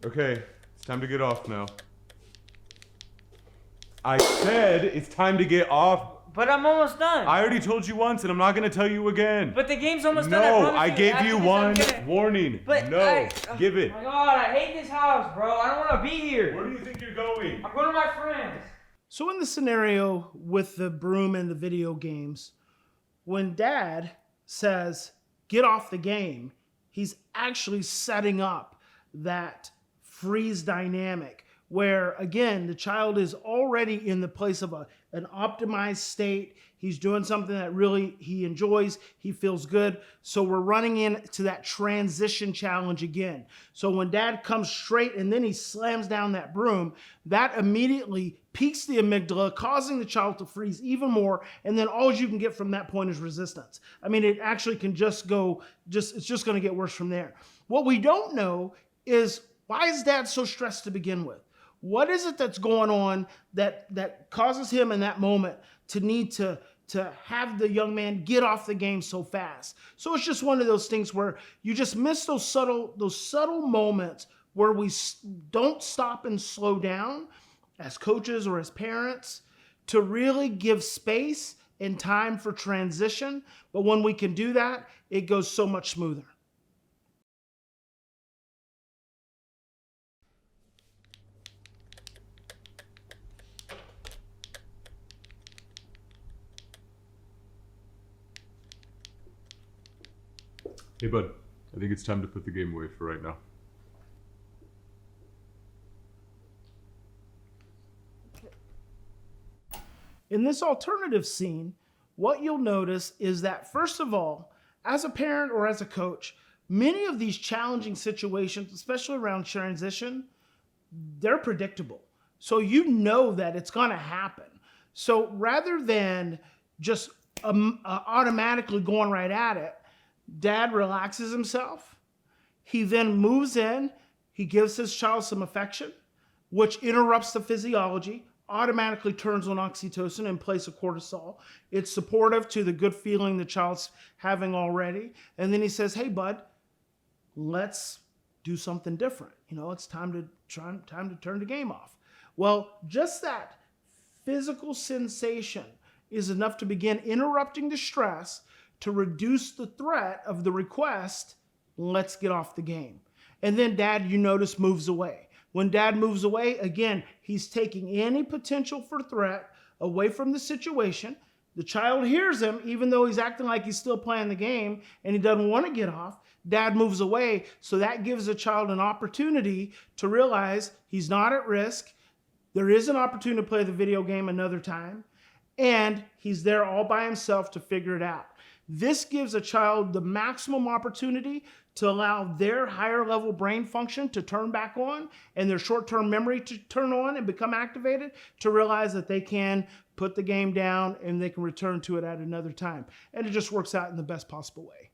Okay, it's time to get off now. I said it's time to get off. But I'm almost done. I already told you once, and I'm not gonna tell you again. But the game's almost no, done. I gave you one warning. But no, give it. Oh my God, I hate this house, bro. I don't want to be here. Where do you think you're going? I'm going to my friends. So in the scenario with the broom and the video games, when Dad says, get off the game, he's actually setting up that freeze dynamic where, again, the child is already in the place of an optimized state. He's doing something that really he enjoys. He feels good. So we're running into that transition challenge again. So when Dad comes straight and then he slams down that broom, that immediately piques the amygdala, causing the child to freeze even more. And then all you can get from that point is resistance. I mean, it actually can just go, it's just going to get worse from there. What we don't know is, why is Dad so stressed to begin with? What is it that's going on that causes him in that moment to need to have the young man get off the game so fast? So it's just one of those things where you just miss those subtle moments where we don't stop and slow down as coaches or as parents to really give space and time for transition. But when we can do that, it goes so much smoother. Hey, bud. I think it's time to put the game away for right now. In this alternative scene, what you'll notice is that, first of all, as a parent or as a coach, many of these challenging situations, especially around transition, they're predictable. So you know that it's going to happen. So rather than just automatically going right at it, Dad relaxes himself. He then moves in. He gives his child some affection, which interrupts the physiology, automatically turns on oxytocin in place of cortisol. It's supportive to the good feeling the child's having already. And then he says, hey, bud, let's do something different. You know, it's time to turn the game off. Well, just that physical sensation is enough to begin interrupting the stress to reduce the threat of the request, let's get off the game. And then Dad, you notice, moves away. When Dad moves away, again, he's taking any potential for threat away from the situation. The child hears him, even though he's acting like he's still playing the game and he doesn't want to get off. Dad moves away, so that gives the child an opportunity to realize he's not at risk. There is an opportunity to play the video game another time, and he's there all by himself to figure it out. This gives a child the maximum opportunity to allow their higher level brain function to turn back on and their short-term memory to turn on and become activated to realize that they can put the game down and they can return to it at another time. And it just works out in the best possible way.